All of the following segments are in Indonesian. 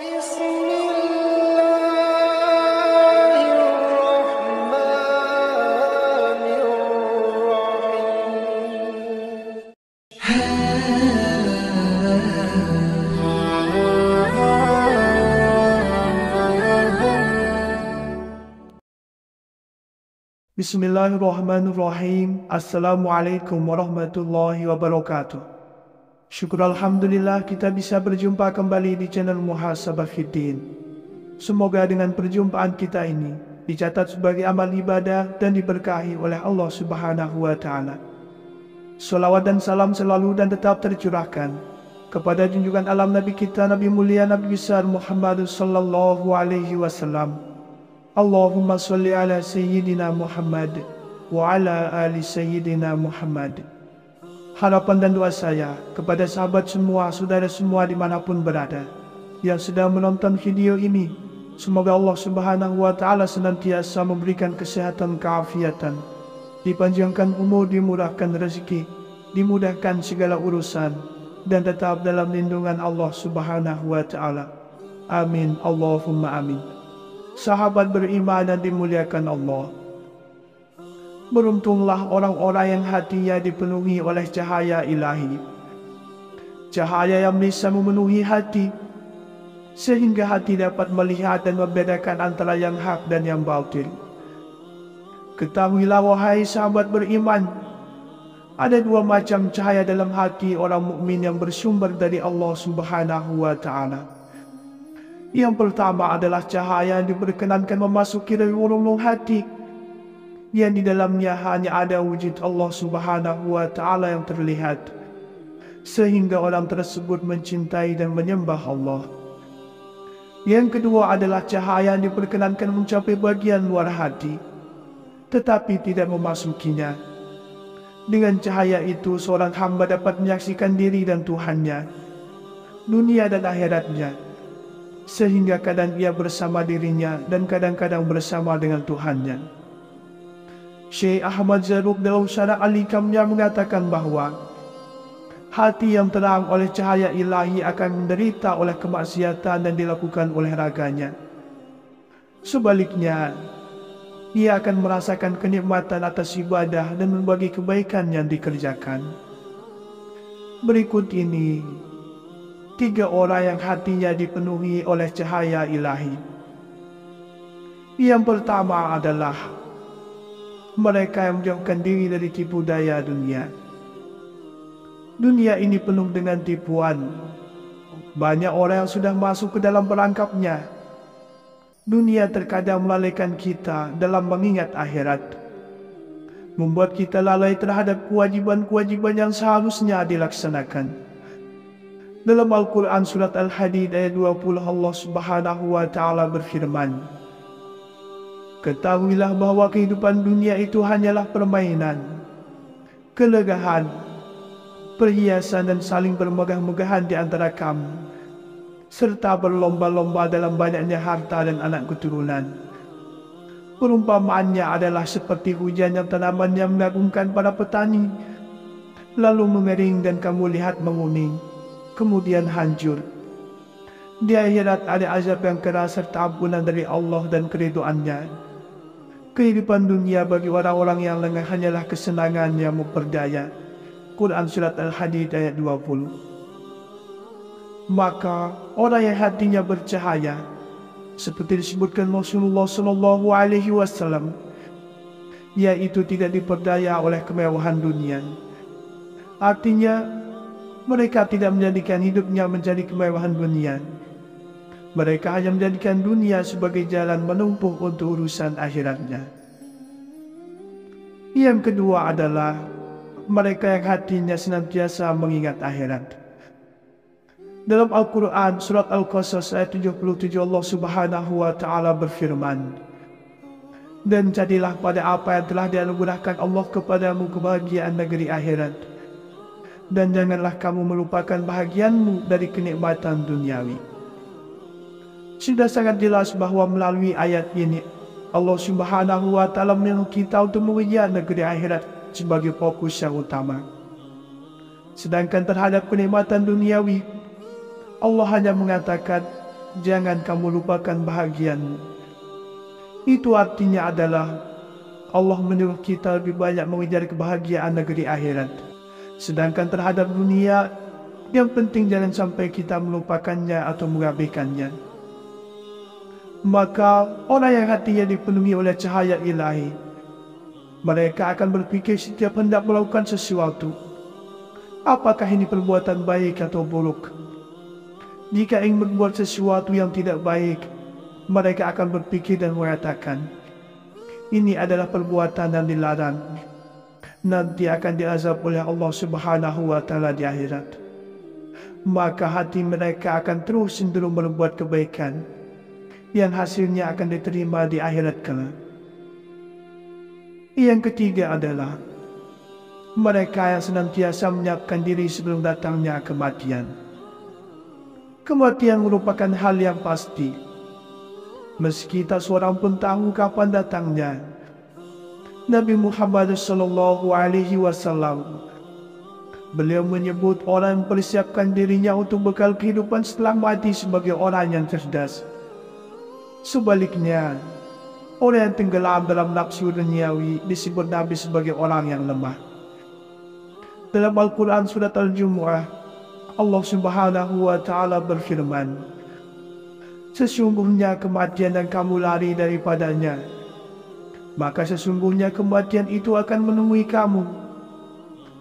Bismillahirrahmanirrahim. Assalamualaikum warahmatullahi wabarakatuh. Syukur Alhamdulillah kita bisa berjumpa kembali di channel Muhasabah Fiddin. Semoga dengan perjumpaan kita ini dicatat sebagai amal ibadah dan diberkahi oleh Allah Subhanahu wa Ta'ala. Salawat dan salam selalu dan tetap tercurahkan kepada junjungan alam Nabi kita, Nabi mulia, Nabi besar Muhammad sallallahu alaihi wasallam. Allahumma salli ala Sayyidina Muhammad wa ala ali Sayyidina Muhammad. Harapan dan doa saya kepada sahabat semua, saudara semua dimanapun berada yang sedang menonton video ini, semoga Allah Subhanahu wa Ta'ala senantiasa memberikan kesehatan, keafiatan, dipanjangkan umur, dimurahkan rezeki, dimudahkan segala urusan, dan tetap dalam lindungan Allah Subhanahu wa Ta'ala. Amin, Allahumma amin. Sahabat beriman dan dimuliakan Allah, beruntunglah orang-orang yang hatinya dipenuhi oleh cahaya ilahi, cahaya yang bisa memenuhi hati sehingga hati dapat melihat dan membedakan antara yang hak dan yang batil. Ketahuilah wahai sahabat beriman, ada dua macam cahaya dalam hati orang mukmin yang bersumber dari Allah Subhanahu wa Ta'ala. Yang pertama adalah cahaya yang diperkenankan memasuki relung-relung hati, yang di dalamnya hanya ada wujud Allah Subhanahu wa Ta'ala yang terlihat, sehingga orang tersebut mencintai dan menyembah Allah. Yang kedua adalah cahaya yang diperkenankan mencapai bagian luar hati, tetapi tidak memasukinya. Dengan cahaya itu seorang hamba dapat menyaksikan diri dan Tuhannya, dunia dan akhiratnya, sehingga kadang ia bersama dirinya dan kadang-kadang bersama dengan Tuhannya. Syekh Ahmad Zarruq dalam syarah Al-Hikamnya mengatakan bahwa hati yang terang oleh cahaya ilahi akan menderita oleh kemaksiatan dan dilakukan oleh raganya. Sebaliknya, ia akan merasakan kenikmatan atas ibadah dan berbagi kebaikan yang dikerjakan. Berikut ini 3 orang yang hatinya dipenuhi oleh cahaya ilahi. Yang pertama adalah mereka yang menjauhkan diri dari tipu daya dunia. Dunia ini penuh dengan tipuan. Banyak orang yang sudah masuk ke dalam perangkapnya. Dunia terkadang melalaikan kita dalam mengingat akhirat, membuat kita lalai terhadap kewajiban-kewajiban yang seharusnya dilaksanakan. Dalam Al-Quran surat Al-Hadid ayat 20, Allah Subhanahu wa Ta'ala berfirman, ketahuilah bahwa kehidupan dunia itu hanyalah permainan, kelegahan, perhiasan dan saling bermegah-megahan di antara kamu, serta berlomba-lomba dalam banyaknya harta dan anak keturunan. Perumpamaannya adalah seperti hujan yang tanamannya mengagumkan para petani, lalu mengering dan kamu lihat menguning, kemudian hancur. Di akhirat ada azab yang keras serta ampunan dari Allah dan keridhoannya. Kehidupan dunia bagi orang-orang yang lengah hanyalah kesenangan yang memperdaya. Quran surat Al-Hadid ayat 20. Maka orang yang hatinya bercahaya, seperti disebutkan Rasulullah sallallahu alaihi wasallam, yaitu tidak diperdaya oleh kemewahan dunia. Artinya, mereka tidak menjadikan hidupnya menjadi kemewahan dunia. Mereka hanya menjadikan dunia sebagai jalan menumpuk untuk urusan akhiratnya. Yang kedua adalah mereka yang hatinya senantiasa mengingat akhirat. Dalam Al-Quran surat Al-Qasas ayat 77, Allah Subhanahu wa Ta'ala berfirman, dan jadilah pada apa yang telah dianugerahkan Allah kepadamu kebahagiaan negeri akhirat, dan janganlah kamu melupakan bahagianmu dari kenikmatan duniawi. Sudah sangat jelas bahwa melalui ayat ini Allah Subhanahu wa Ta'ala menyuruh kita untuk mengejar negeri akhirat sebagai fokus yang utama. Sedangkan terhadap kenikmatan duniawi, Allah hanya mengatakan jangan kamu lupakan bahagianmu. Itu artinya adalah Allah menyuruh kita lebih banyak mengejar kebahagiaan negeri akhirat. Sedangkan terhadap dunia, yang penting jangan sampai kita melupakannya atau mengabaikannya. Maka orang yang hatinya dipenuhi oleh cahaya ilahi, mereka akan berpikir setiap hendak melakukan sesuatu, apakah ini perbuatan baik atau buruk. Jika ingin berbuat sesuatu yang tidak baik, mereka akan berpikir dan mengatakan, ini adalah perbuatan yang dilarang, nanti akan diazab oleh Allah Subhanahu wa Ta'ala di akhirat. Maka hati mereka akan terus cenderung berbuat kebaikan, yang hasilnya akan diterima di akhirat kelak. Yang ketiga adalah mereka yang senantiasa menyiapkan diri sebelum datangnya kematian. Kematian merupakan hal yang pasti, meski tak seorang pun tahu kapan datangnya. Nabi Muhammad SAW, beliau menyebut orang yang mempersiapkan dirinya untuk bekal kehidupan setelah mati sebagai orang yang cerdas. Sebaliknya, orang yang tenggelam dalam nafsu duniawi disebut Nabi sebagai orang yang lemah. Dalam Al-Quran surat Al-Jumu'ah, Allah Subhanahu wa Ta'ala berfirman, sesungguhnya kematian dan kamu lari daripadanya, maka sesungguhnya kematian itu akan menemui kamu.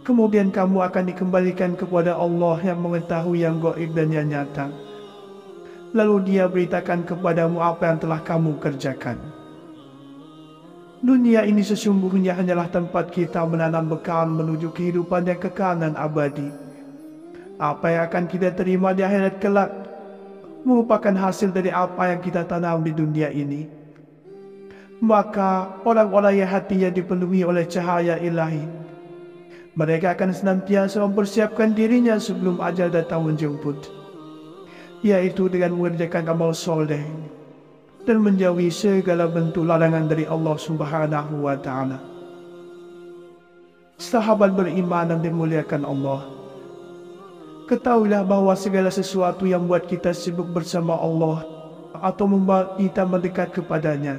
Kemudian kamu akan dikembalikan kepada Allah yang mengetahui yang gaib dan yang nyata. Lalu Dia beritakan kepadamu apa yang telah kamu kerjakan. Dunia ini sesungguhnya hanyalah tempat kita menanam bekal menuju kehidupan yang kekal dan abadi. Apa yang akan kita terima di akhirat kelak merupakan hasil dari apa yang kita tanam di dunia ini. Maka orang-orang yang hatinya dipenuhi oleh cahaya ilahi, mereka akan senantiasa mempersiapkan dirinya sebelum ajal datang menjemput, yaitu dengan mengerjakan amal soleh dan menjauhi segala bentuk larangan dari Allah Subhanahu wa Ta'ala. Sahabat beriman yang dimuliakan Allah, ketahuilah bahwa segala sesuatu yang membuat kita sibuk bersama Allah atau membuat kita mendekat kepadanya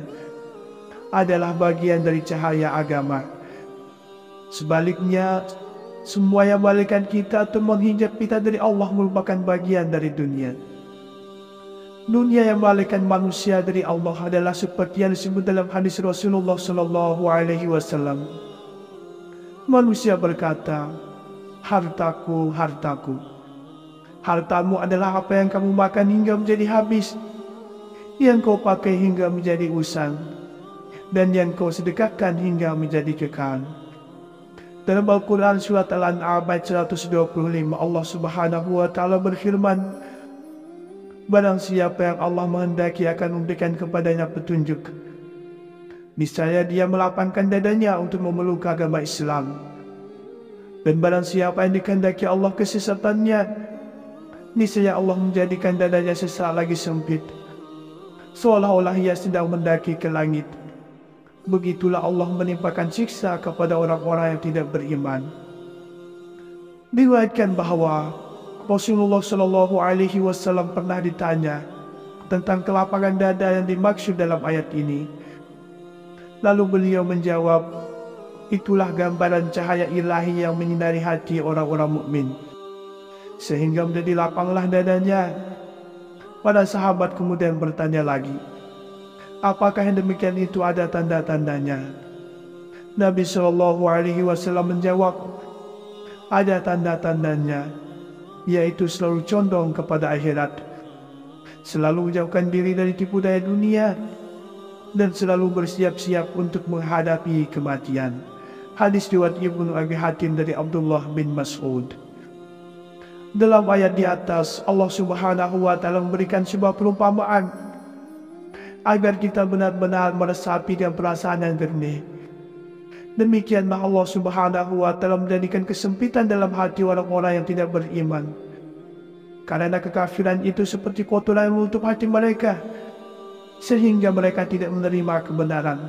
adalah bagian dari cahaya agama. Sebaliknya, semua yang memalingkan kita atau menghijab kita dari Allah merupakan bagian dari dunia. Dunia yang memalingkan manusia dari Allah adalah seperti yang disebut dalam hadis Rasulullah SAW. Manusia berkata, hartaku, hartaku. Hartamu adalah apa yang kamu makan hingga menjadi habis, yang kau pakai hingga menjadi usang, dan yang kau sedekahkan hingga menjadi kekal. Dalam Al-Quran surat Al-An'am ayat 125, Allah Subhanahu wa Ta'ala berfirman, barang siapa yang Allah menghendaki akan memberikan kepadanya petunjuk, niscaya dia melapangkan dadanya untuk memeluk agama Islam. Dan barang siapa yang dikehendaki Allah kesesatannya, niscaya Allah menjadikan dadanya sesak lagi sempit, seolah-olah ia sedang mendaki ke langit. Begitulah Allah menimpakan siksa kepada orang-orang yang tidak beriman. Diriwayatkan bahwa Rasulullah SAW pernah ditanya tentang kelapangan dada yang dimaksud dalam ayat ini. Lalu beliau menjawab, itulah gambaran cahaya ilahi yang menyinari hati orang-orang mukmin, sehingga menjadi lapanglah dadanya. Para sahabat kemudian bertanya lagi, apakah yang demikian itu ada tanda-tandanya? Nabi SAW menjawab, ada tanda-tandanya, yaitu selalu condong kepada akhirat, selalu menjauhkan diri dari tipu daya dunia, dan selalu bersiap-siap untuk menghadapi kematian. Hadis riwayat Ibnu Abi Hatim dari Abdullah bin Mas'ud. Dalam ayat di atas, Allah Subhanahu wa Ta'ala memberikan sebuah perumpamaan agar kita benar-benar meresapi dengan perasaan yang jernih. Demikianlah Allah Subhanahu wa Ta'ala menjadikan kesempitan dalam hati orang-orang yang tidak beriman, karena kekafiran itu seperti kotoran yang menutup hati mereka, sehingga mereka tidak menerima kebenaran.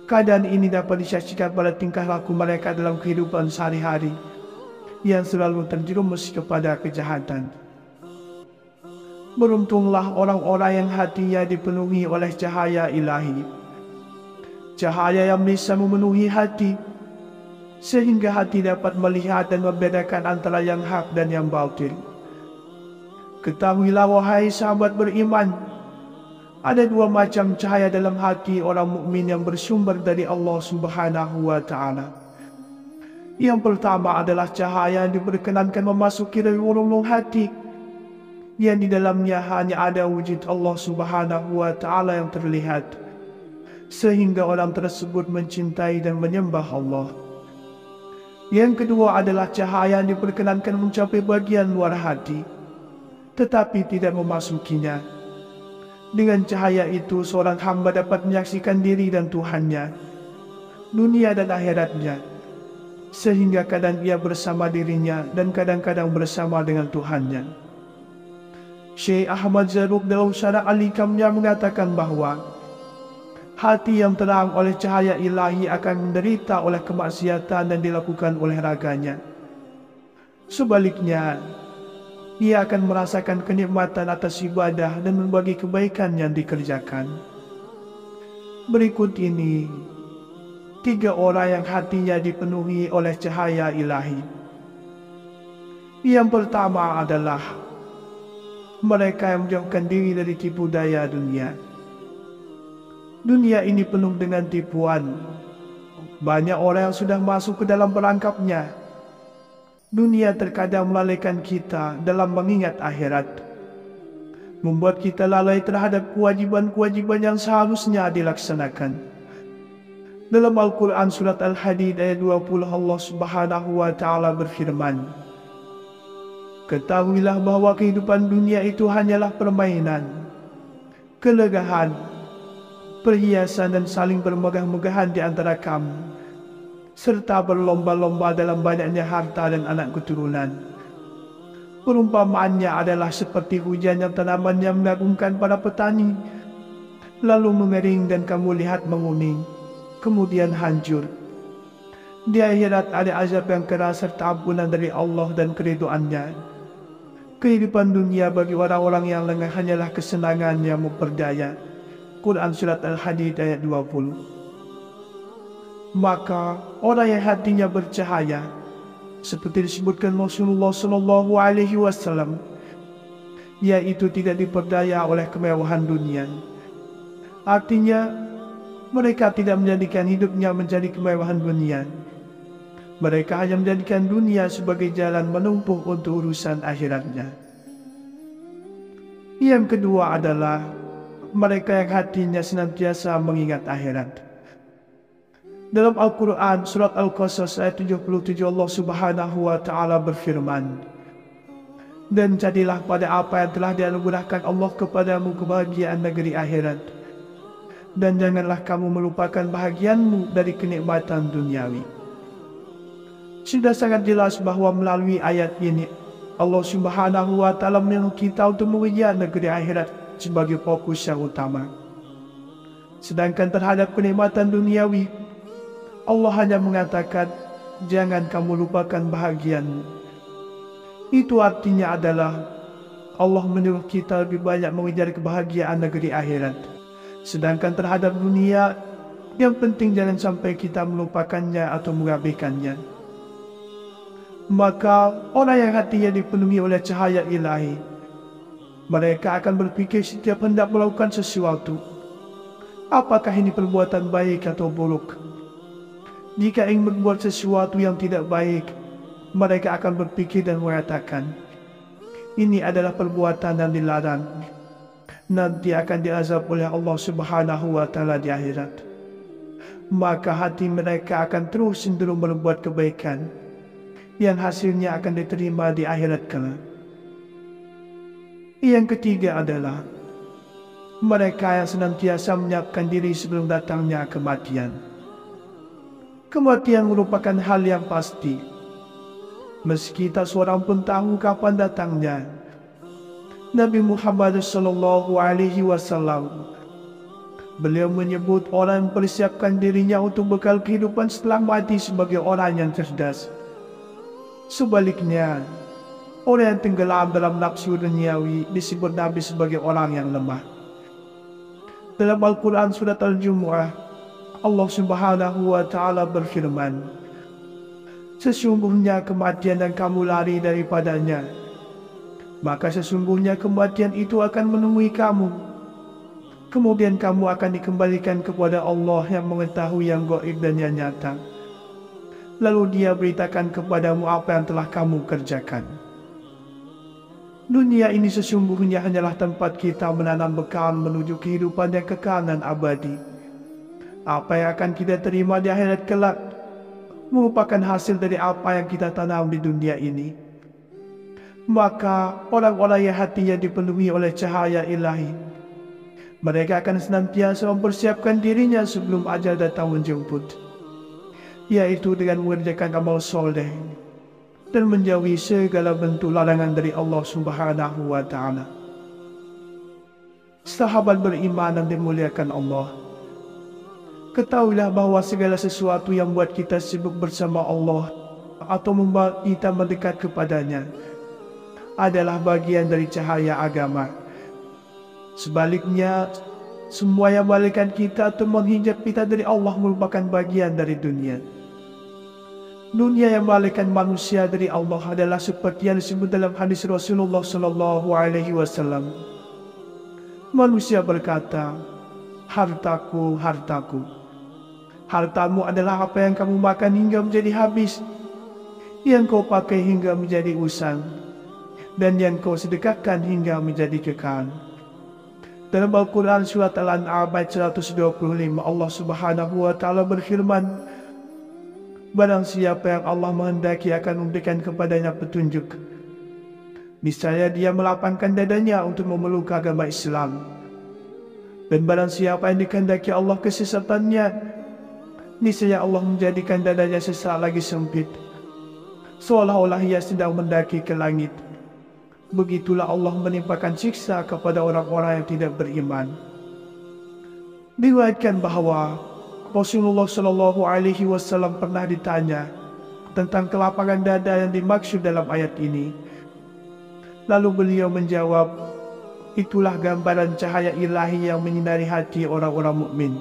Keadaan ini dapat disaksikan pada tingkah laku mereka dalam kehidupan sehari-hari, yang selalu terjerumus kepada kejahatan. Beruntunglah orang-orang yang hatinya dipenuhi oleh cahaya ilahi. Cahaya yang bisa memenuhi hati, sehingga hati dapat melihat dan membedakan antara yang hak dan yang batil. Ketahuilah wahai sahabat beriman, ada dua macam cahaya dalam hati orang mukmin yang bersumber dari Allah Subhanahu wa Ta'ala. Yang pertama adalah cahaya yang diperkenankan memasuki relung-relung hati, yang di dalamnya hanya ada wujud Allah Subhanahu wa Ta'ala yang terlihat, sehingga orang tersebut mencintai dan menyembah Allah. Yang kedua adalah cahaya yang diperkenankan mencapai bagian luar hati, tetapi tidak memasukinya. Dengan cahaya itu, seorang hamba dapat menyaksikan diri dan Tuhannya, dunia dan akhiratnya, sehingga kadang ia bersama dirinya dan kadang-kadang bersama dengan Tuhannya. Syekh Ahmad Zarruq dalam syarah Al-Hikamnya mengatakan bahwa hati yang terang oleh cahaya ilahi akan menderita oleh kemaksiatan dan dilakukan oleh raganya. Sebaliknya, ia akan merasakan kenikmatan atas ibadah dan membagi kebaikan yang dikerjakan. Berikut ini 3 orang yang hatinya dipenuhi oleh cahaya ilahi. Yang pertama adalah mereka yang menjauhkan diri dari tipu daya dunia. Dunia ini penuh dengan tipuan. Banyak orang yang sudah masuk ke dalam perangkapnya. Dunia terkadang melalaikan kita dalam mengingat akhirat, membuat kita lalai terhadap kewajiban-kewajiban yang seharusnya dilaksanakan. Dalam Al-Quran surat Al-Hadid ayat 20, Allah Subhanahu wa Ta'ala berfirman, "Ketahuilah bahwa kehidupan dunia itu hanyalah permainan, kelegahan, perhiasan dan saling bermegah-megahan di antara kamu, serta berlomba-lomba dalam banyaknya harta dan anak keturunan. Perumpamaannya adalah seperti hujan yang tanamannya mengagumkan para petani, lalu mengering dan kamu lihat menguning, kemudian hancur. Di akhirat ada azab yang keras serta ampunan dari Allah dan keridhoannya. Kehidupan dunia bagi orang-orang yang lengah hanyalah kesenangan yang memperdaya." Quran surat Al-Hadid ayat 20. Maka orang yang hatinya bercahaya, seperti disebutkan Rasulullah SAW, yaitu tidak diperdaya oleh kemewahan dunia. Artinya, mereka tidak menjadikan hidupnya menjadi kemewahan dunia. Mereka hanya menjadikan dunia sebagai jalan menumpuk untuk urusan akhiratnya. Yang kedua adalah mereka yang hatinya senantiasa mengingat akhirat. Dalam Al-Quran surat Al-Qasas ayat 77, Allah Subhanahu wa Ta'ala berfirman, "Dan jadilah pada apa yang telah dianugerahkan Allah kepadamu kebahagiaan negeri akhirat, dan janganlah kamu melupakan bahagianmu dari kenikmatan duniawi." Sudah sangat jelas bahwa melalui ayat ini Allah Subhanahu wa Ta'ala menyuruh kita untuk mengejar negeri akhirat sebagai fokus yang utama. Sedangkan terhadap kenikmatan duniawi, Allah hanya mengatakan, "Jangan kamu lupakan bahagianmu." Itu artinya adalah Allah menyuruh kita lebih banyak mengejar kebahagiaan negeri akhirat. Sedangkan terhadap dunia, yang penting jangan sampai kita melupakannya atau mengabaikannya. Maka orang yang hatinya dipenuhi oleh cahaya ilahi, mereka akan berpikir setiap hendak melakukan sesuatu, apakah ini perbuatan baik atau buruk. Jika ingin berbuat sesuatu yang tidak baik, mereka akan berpikir dan mengatakan, ini adalah perbuatan yang dilarang, nanti akan diazab oleh Allah Subhanahu wa Ta'ala di akhirat. Maka hati mereka akan terus cenderung berbuat kebaikan, yang hasilnya akan diterima di akhirat kelak. Yang ketiga adalah mereka yang senantiasa menyiapkan diri sebelum datangnya kematian. Kematian merupakan hal yang pasti, meski tak seorang pun tahu kapan datangnya. Nabi Muhammad SAW, beliau menyebut orang yang mempersiapkan dirinya untuk bekal kehidupan setelah mati sebagai orang yang cerdas. Sebaliknya, Orang yang tenggelam dalam nafsu duniawi disebut Nabi sebagai orang yang lemah. Dalam Al-Quran surat Al-Jumu'ah, Allah Subhanahu wa Ta'ala berfirman, "Sesungguhnya kematian dan kamu lari daripadanya, maka sesungguhnya kematian itu akan menemui kamu. Kemudian kamu akan dikembalikan kepada Allah yang mengetahui yang gaib dan yang nyata. Lalu Dia beritakan kepadamu apa yang telah kamu kerjakan." Dunia ini sesungguhnya hanyalah tempat kita menanam bekal menuju kehidupan yang kekal dan abadi. Apa yang akan kita terima di akhirat kelak merupakan hasil dari apa yang kita tanam di dunia ini. Maka orang-orang yang hatinya dipenuhi oleh cahaya ilahi, mereka akan senantiasa mempersiapkan dirinya sebelum ajal datang menjemput, yaitu dengan mengerjakan amal soleh dan menjauhi segala bentuk larangan dari Allah Subhanahu wa Ta'ala. Sahabat beriman yang dimuliakan Allah, ketahuilah bahwa segala sesuatu yang membuat kita sibuk bersama Allah atau membuat kita mendekat kepadanya adalah bagian dari cahaya agama. Sebaliknya, semua yang membalikkan kita atau menghijab kita dari Allah merupakan bagian dari dunia. Dunia yang membalikkan manusia dari Allah adalah seperti yang disebut dalam hadis Rasulullah Sallallahu Alaihi Wasallam. Manusia berkata, "Hartaku, hartaku." Hartamu adalah apa yang kamu makan hingga menjadi habis, yang kau pakai hingga menjadi usang, dan yang kau sedekahkan hingga menjadi kekal. Dalam Al-Quran surat Al-An'am ayat 125, Allah Subhanahu wa Ta'ala berfirman, "Barang siapa yang Allah menghendaki akan memberikan kepadanya petunjuk, niscaya dia melapangkan dadanya untuk memeluk agama Islam. Dan barang siapa yang dikehendaki Allah kesesatannya, niscaya Allah menjadikan dadanya sesak lagi sempit, seolah-olah ia sedang mendaki ke langit. Begitulah Allah menimpakan siksa kepada orang-orang yang tidak beriman." Diriwayatkan bahwa Rasulullah Shallallahu Alaihi Wasallam pernah ditanya tentang kelapangan dada yang dimaksud dalam ayat ini. Lalu beliau menjawab, "Itulah gambaran cahaya ilahi yang menyinari hati orang-orang mukmin,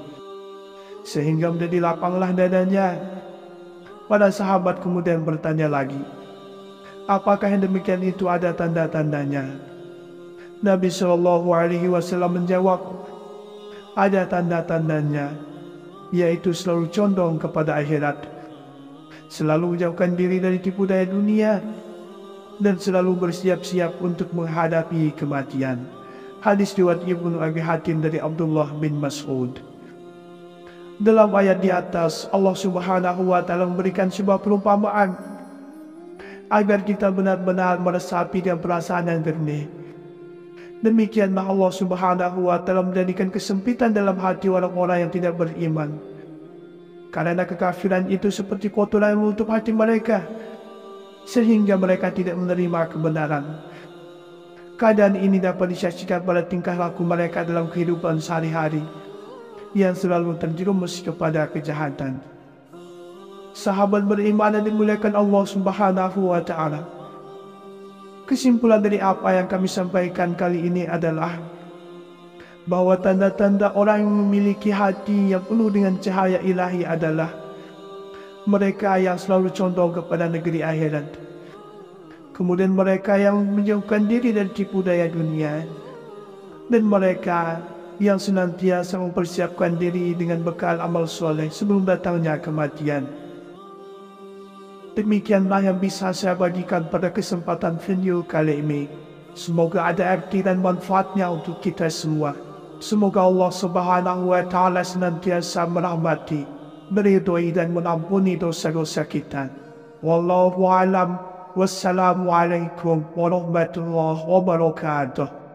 sehingga menjadi lapanglah dadanya." Para sahabat kemudian bertanya lagi, "Apakah yang demikian itu ada tanda-tandanya?" Nabi Shallallahu Alaihi Wasallam menjawab, "Ada tanda-tandanya, yaitu selalu condong kepada akhirat, selalu menjauhkan diri dari tipu daya dunia, dan selalu bersiap-siap untuk menghadapi kematian." Hadis riwayat Ibnu Abi Hatim dari Abdullah bin Mas'ud. Dalam ayat di atas, Allah Subhanahu wa Ta'ala memberikan sebuah perumpamaan agar kita benar-benar meresapi dengan perasaan yang jernih. Demikianlah Allah Subhanahu wa Ta'ala menjadikan kesempitan dalam hati orang-orang yang tidak beriman, karena kekafiran itu seperti kotoran yang menutup hati mereka, sehingga mereka tidak menerima kebenaran. Keadaan ini dapat disaksikan pada tingkah laku mereka dalam kehidupan sehari-hari, yang selalu terjerumus kepada kejahatan. Sahabat beriman yang dimuliakan Allah Subhanahu wa Ta'ala, kesimpulan dari apa yang kami sampaikan kali ini adalah bahwa tanda-tanda orang yang memiliki hati yang penuh dengan cahaya ilahi adalah mereka yang selalu condong kepada negeri akhirat, kemudian mereka yang menjauhkan diri dari tipu daya dunia, dan mereka yang senantiasa mempersiapkan diri dengan bekal amal soleh sebelum datangnya kematian. Demikianlah yang bisa saya bagikan pada kesempatan video kali ini. Semoga ada arti dan manfaatnya untuk kita semua. Semoga Allah Subhanahu wa Ta'ala senantiasa merahmati, meridhoi dan mengampuni dosa-dosa kita. Wallahu a'lam. Wassalamualaikum warahmatullahi wabarakatuh.